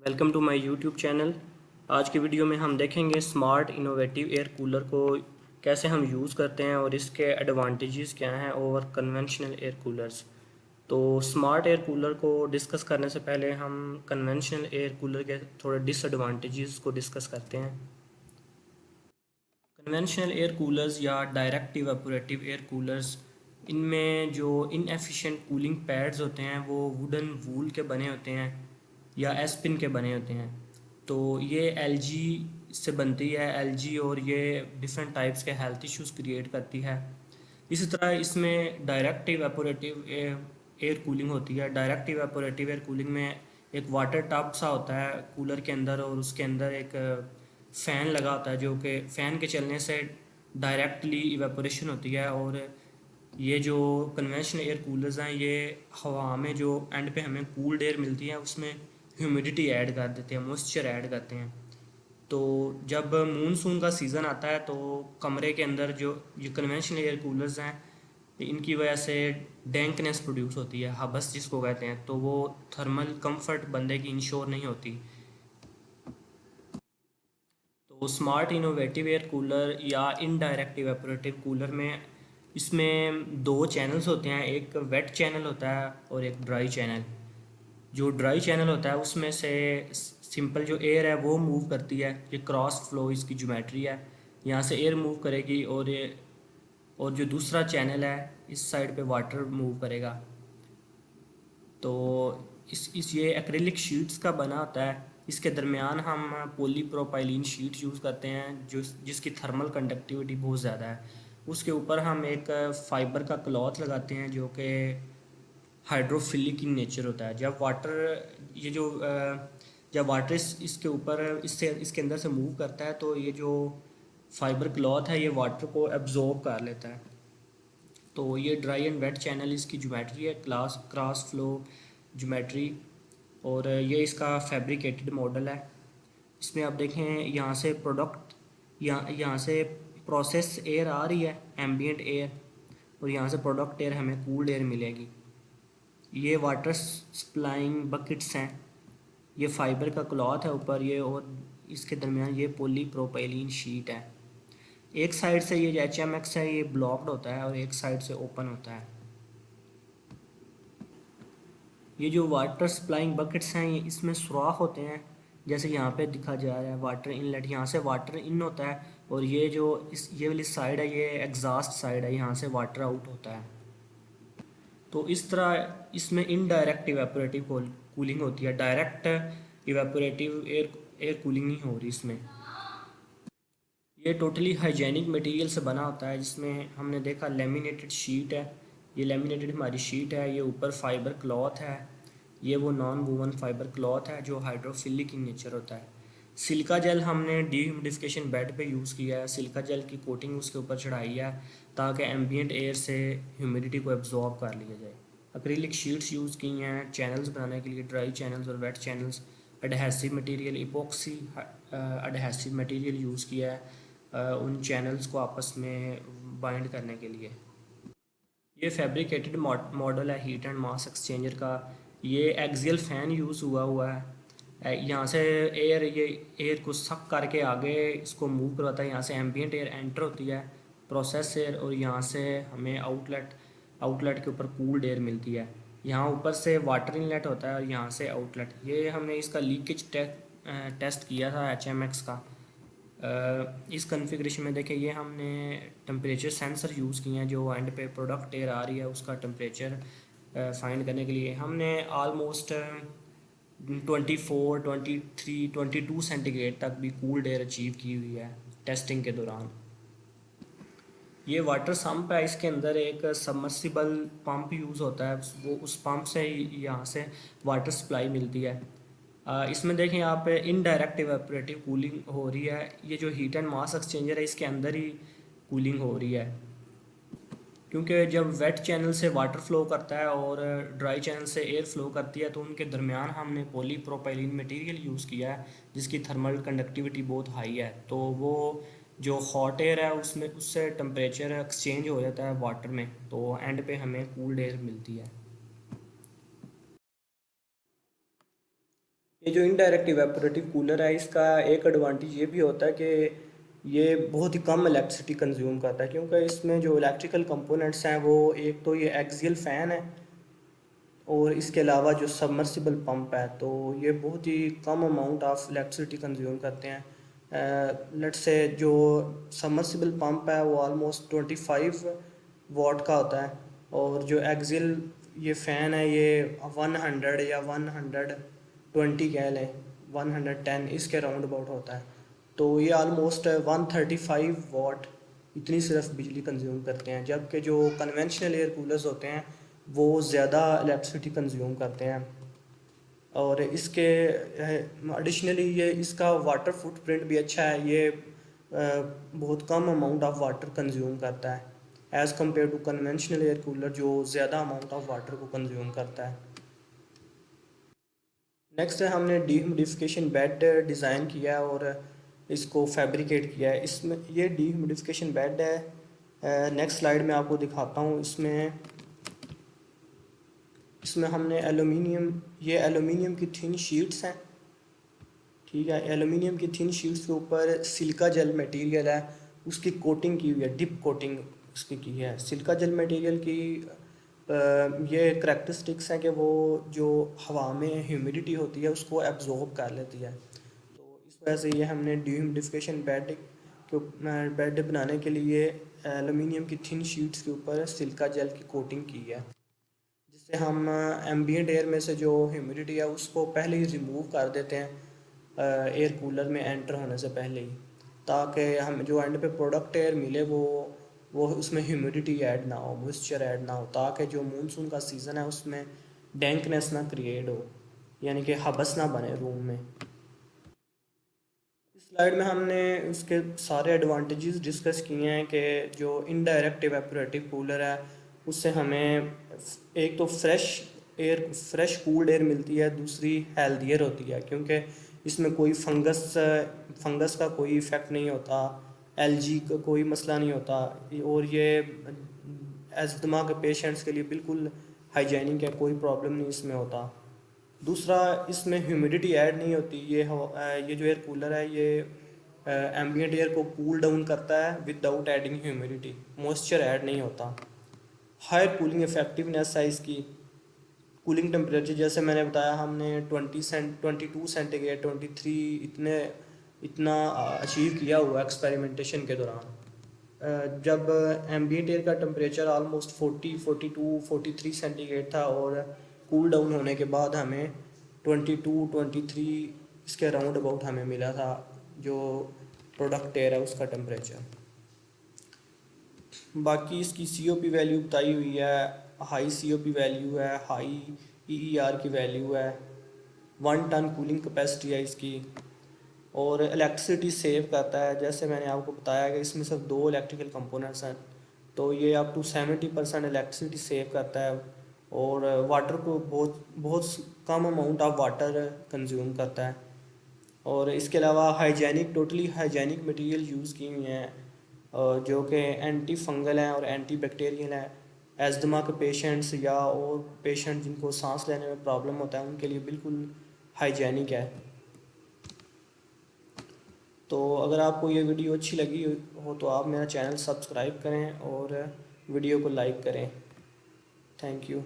Welcome to my YouTube channel. आज की video में हम देखेंगे स्मार्ट इनोवेटिव एयर कूलर को कैसे हम यूज़ करते हैं और इसके एडवांटेजेस क्या हैं ओवर कन्वेंशनल एयर कूलर्स। तो स्मार्ट एयर कूलर को डिस्कस करने से पहले हम कन्वेंशनल एयर कूलर के थोड़े डिसएडवांटेजेस को डिस्कस करते हैं। कन्वेंशनल एयर कूलर्स या डायरेक्ट इवेपोरेटिव एयर कूलर्स, इनमें जो इनएफिशिएंट कूलिंग पैड्स होते हैं वो वुडन वूल के बने होते हैं या एस्पिन के बने होते हैं। तो ये एलजी से बनती है एलजी, और ये डिफरेंट टाइप्स के हेल्थ इश्यूज क्रिएट करती है। इसी तरह इसमें डायरेक्ट इवेपोरेटिव एयर कूलिंग होती है। डायरेक्ट इवेपोरेटिव एयर कूलिंग में एक वाटर टब सा होता है कूलर के अंदर, और उसके अंदर एक फ़ैन लगा होता है जो कि फ़ैन के चलने से डायरेक्टली इवेपोरेशन होती है। और ये जो कन्वेंशनल एयर कूलर्स हैं ये हवा में जो एंड पे हमें कूल्ड एयर मिलती है उसमें ह्यूमिडिटी ऐड कर देते हैं, मॉइस्चर ऐड करते हैं। तो जब मूनसून का सीज़न आता है तो कमरे के अंदर जो ये कन्वेंशनल एयर कूलर्स हैं इनकी वजह से डैंकनेस प्रोड्यूस होती है, हबस जिसको कहते हैं। तो वो थर्मल कंफर्ट बंदे की इंश्योर नहीं होती। तो स्मार्ट इनोवेटिव एयर कूलर या इनडायरेक्ट इवेपोरेटिव कूलर में इसमें दो चैनल्स होते हैं, एक वेट चैनल होता है और एक ड्राई चैनल। जो ड्राई चैनल होता है उसमें से सिंपल जो एयर है वो मूव करती है। ये क्रॉस फ्लो इसकी ज्योमेट्री है, यहाँ से एयर मूव करेगी और जो दूसरा चैनल है इस साइड पे वाटर मूव करेगा। तो इस ये एक्रिलिक शीट्स का बना होता है। इसके दरमियान हम पॉलीप्रोपाइलीन शीट यूज़ करते हैं जिसकी थर्मल कंडक्टिविटी बहुत ज़्यादा है। उसके ऊपर हम एक फाइबर का क्लॉथ लगाते हैं जो कि हाइड्रोफिलिक इन नेचर होता है। ये जो जब वाटर इसके ऊपर इससे इसके अंदर से मूव करता है तो ये जो फाइबर क्लॉथ है ये वाटर को एब्जॉर्ब कर लेता है। तो ये ड्राई एंड वेट चैनल इसकी ज्योमेट्री है, क्लास क्रॉस फ्लो ज्योमेट्री। और ये इसका फैब्रिकेटेड मॉडल है। इसमें आप देखें यहाँ से प्रोडक्ट यहाँ से प्रोसेस एयर आ रही है, एम्बिएंट एयर, और यहाँ से प्रोडक्ट एयर हमें कूल्ड एयर मिलेगी। ये वाटर सप्लाइंग बकेट्स हैं, ये फाइबर का क्लॉथ है ऊपर ये, और इसके दरमियान ये पॉली प्रोपाइलीन शीट है। एक साइड से ये एच एम एक्स है, ये ब्लॉक्ड होता है और एक साइड से ओपन होता है। ये जो वाटर सप्लाइंग बकेट्स हैं ये इसमें सुराख होते हैं, जैसे यहाँ पे दिखा जा रहा है वाटर इनलेट, यहाँ से वाटर इन होता है। और ये जो ये वाली साइड है ये एग्जॉस्ट साइड है, यहाँ से वाटर आउट होता है। तो इस तरह इसमें इनडायरेक्ट इवेपोरेटिव कूलिंग होती है, direct evaporative air air cooling नहीं हो रही इसमें। ये टोटली हाइजेनिक मटेरियल से बना होता है, जिसमें हमने देखा लेमिनेटेड शीट है। ये लेमिनेटेड हमारी शीट है, ये ऊपर फाइबर क्लॉथ है, ये वो नॉन वूवन फाइबर क्लॉथ है जो हाइड्रोफिलिक इन नेचर होता है। सिलिका जेल हमने डीह्यूमिडिफिकेशन बेड पे यूज़ किया है, सिलिका जेल की कोटिंग उसके ऊपर चढ़ाई है ताकि एम्बिएंट एयर से ह्यूमिडिटी को एब्जॉर्ब कर लिया जाए। एक्रिलिक शीट्स यूज़ की हैं चैनल्स बनाने के लिए, ड्राई चैनल्स और wet channels. Adhesive material epoxy adhesive material use किया है उन चैनल्स को आपस में बाइंड करने के लिए। ये फैब्रिकेटेड मॉडल है हीट एंड मास एक्सचेंजर का। ये एक्सियल फ़ैन यूज़ हुआ है। यहाँ से ये एयर को सक करके आगे इसको मूव करवाता है, यहाँ से एम्बिएंट एयर एंटर होती है, प्रोसेस एयर, और यहाँ से हमें आउटलेट के ऊपर कूल्ड एयर मिलती है। यहाँ ऊपर से वाटर इनलेट होता है और यहाँ से आउटलेट। ये हमने इसका लीकेज टेस्ट किया था HMX का। इस कॉन्फ़िगरेशन में देखें ये हमने टेम्परेचर सेंसर यूज़ किए हैं, जो एंड पे प्रोडक्ट एयर आ रही है उसका टेम्परेचर फाइंड करने के लिए हमने आलमोस्ट 24, 23, 22 सेंटीग्रेड तक भी कूल्ड एयर अचीव की हुई है टेस्टिंग के दौरान। ये वाटर सम्प है, इसके अंदर एक सबमर्सिबल पंप यूज़ होता है, वो उस पंप से यहाँ से वाटर सप्लाई मिलती है। इसमें देखें आप इनडायरेक्ट इवेपोरेटिव कूलिंग हो रही है। ये जो हीट एंड मास एक्सचेंजर है इसके अंदर ही कूलिंग हो रही है, क्योंकि जब वेट चैनल से वाटर फ्लो करता है और ड्राई चैनल से एयर फ्लो करती है तो उनके दरमियान हमने पॉलीप्रोपाइलीन मटेरियल यूज़ किया है जिसकी थर्मल कंडक्टिविटी बहुत हाई है। तो वो जो हॉट एयर है उसमें उससे टेम्परेचर एक्सचेंज हो जाता है वाटर में, तो एंड पे हमें कूल्ड एयर मिलती है। ये जो इनडायरेक्ट इवेपोरेटिव कूलर है, इसका एक एडवांटेज ये भी होता है कि ये बहुत ही कम इलेक्ट्रिसिटी कंज्यूम करता है, क्योंकि इसमें जो इलेक्ट्रिकल कंपोनेंट्स हैं वो, एक तो ये एक्सियल फ़ैन है और इसके अलावा जो सबमर्सिबल पंप है, तो ये बहुत ही कम अमाउंट ऑफ इलेक्ट्रिसिटी कंज्यूम करते हैं। लेट्स से जो सबमर्सिबल पंप है वो ऑलमोस्ट 25 वाट का होता है, और जो एक्सियल ये फ़ैन है ये 100 या 120 कह लें, 110 इसके राउंड अबाउट होता है। तो ये ऑलमोस्ट 135 वाट इतनी सिर्फ बिजली कंज्यूम करते हैं, जबकि जो कन्वेंशनल एयर कूलर्स होते हैं वो ज़्यादा इलेक्ट्रिसिटी कंज्यूम करते हैं। और इसके एडिशनली ये इसका वाटर फुटप्रिंट भी अच्छा है, ये बहुत कम अमाउंट ऑफ वाटर कंज्यूम करता है as compare to conventional air cooler जो ज़्यादा अमाउंट ऑफ वाटर को कंज्यूम करता है। नेक्स्ट है, हमने डीह्यूमिडिफिकेशन बेड डिज़ाइन किया है और इसको फैब्रिकेट किया है। इसमें ये डीह्यूमिडिफिकेशन बेड है, नेक्स्ट स्लाइड में आपको दिखाता हूँ। इसमें इसमें हमने ये एलुमिनियम की थिन शीट्स हैं, ठीक है। एलुमिनियम की थिन शीट्स के ऊपर सिलिका जेल मटेरियल है, उसकी कोटिंग की हुई है, डिप कोटिंग उसकी की है। सिलिका जेल मटेरियल की ये करेक्टरिस्टिक्स हैं कि वो जो हवा में ह्यूमिडिटी होती है उसको एब्जॉर्ब कर लेती है। तो इस वजह से ये हमने डीह्यूमिडिफिकेशन बेड बनाने के लिए एलुमिनियम की थिन शीट्स के ऊपर सिलिका जेल की कोटिंग की है, जिससे हम एम्बियंट एयर में से जो ह्यूमिडिटी है उसको पहले ही रिमूव कर देते हैं एयर कूलर में एंटर होने से पहले ही, ताकि हम जो एंड पे प्रोडक्ट एयर मिले वो उसमें ह्यूमिडिटी ऐड ना हो, मॉइस्चर ऐड ना हो, ताकि जो मानसून का सीज़न है उसमें डैंकनेस ना क्रिएट हो, यानी कि हबस ना बने रूम में। इस स्लाइड में हमने उसके सारे एडवांटेजेस डिस्कस किए हैं कि जो इनडायरेक्ट इवेपोरेटिव कूलर है उससे हमें एक तो फ्रेश कूल्ड एयर मिलती है, दूसरी हेल्दियर होती है क्योंकि इसमें कोई फंगस का कोई इफ़ेक्ट नहीं होता, एलजी का कोई मसला नहीं होता, और ये अस्थमा के पेशेंट्स के लिए बिल्कुल हाइजीनिक है, कोई प्रॉब्लम नहीं इसमें होता। दूसरा, इसमें ह्यूमिडिटी ऐड नहीं होती। ये जो एयर कूलर है ये एम्बियंट एयर को कूल डाउन करता है without adding humidity, moisture add नहीं होता। हायर कूलिंग इफेक्टिवनेस है इसकी। कूलिंग टेम्परेचर जैसे मैंने बताया, हमने 22 सेंटीग्रेड 23 इतना अचीव किया हुआ एक्सपेरिमेंटेशन के दौरान। जब एम्बियंट एयर का टेम्परेचर ऑलमोस्ट 43 था, और कूल डाउन होने के बाद हमें 23 इसके राउंड अबाउट हमें मिला था जो प्रोडक्ट एयर है उसका टेम्परेचर। बाकी इसकी COP वैल्यू बताई हुई है, हाई COP वैल्यू है, हाई EER की वैल्यू है, 1 टन कूलिंग कैपेसिटी है इसकी, और इलेक्ट्रिसिटी सेव करता है। जैसे मैंने आपको बताया कि इसमें सिर्फ 2 इलेक्ट्रिकल कंपोनेंट्स हैं, तो ये अप टू 70% इलेक्ट्रिसिटी सेव करता है, और वाटर को बहुत बहुत कम अमाउंट ऑफ वाटर कंज्यूम करता है। और इसके अलावा टोटली हाइजेनिक मटेरियल यूज़ की हुई हैं, जो कि एंटी फंगल हैं और एंटी बैक्टीरियल हैं। एस्थमा के पेशेंट्स या और पेशेंट जिनको सांस लेने में प्रॉब्लम होता है उनके लिए बिल्कुल हाइजेनिक है। तो अगर आपको ये वीडियो अच्छी लगी हो तो आप मेरा चैनल सब्सक्राइब करें और वीडियो को लाइक करें। Thank you.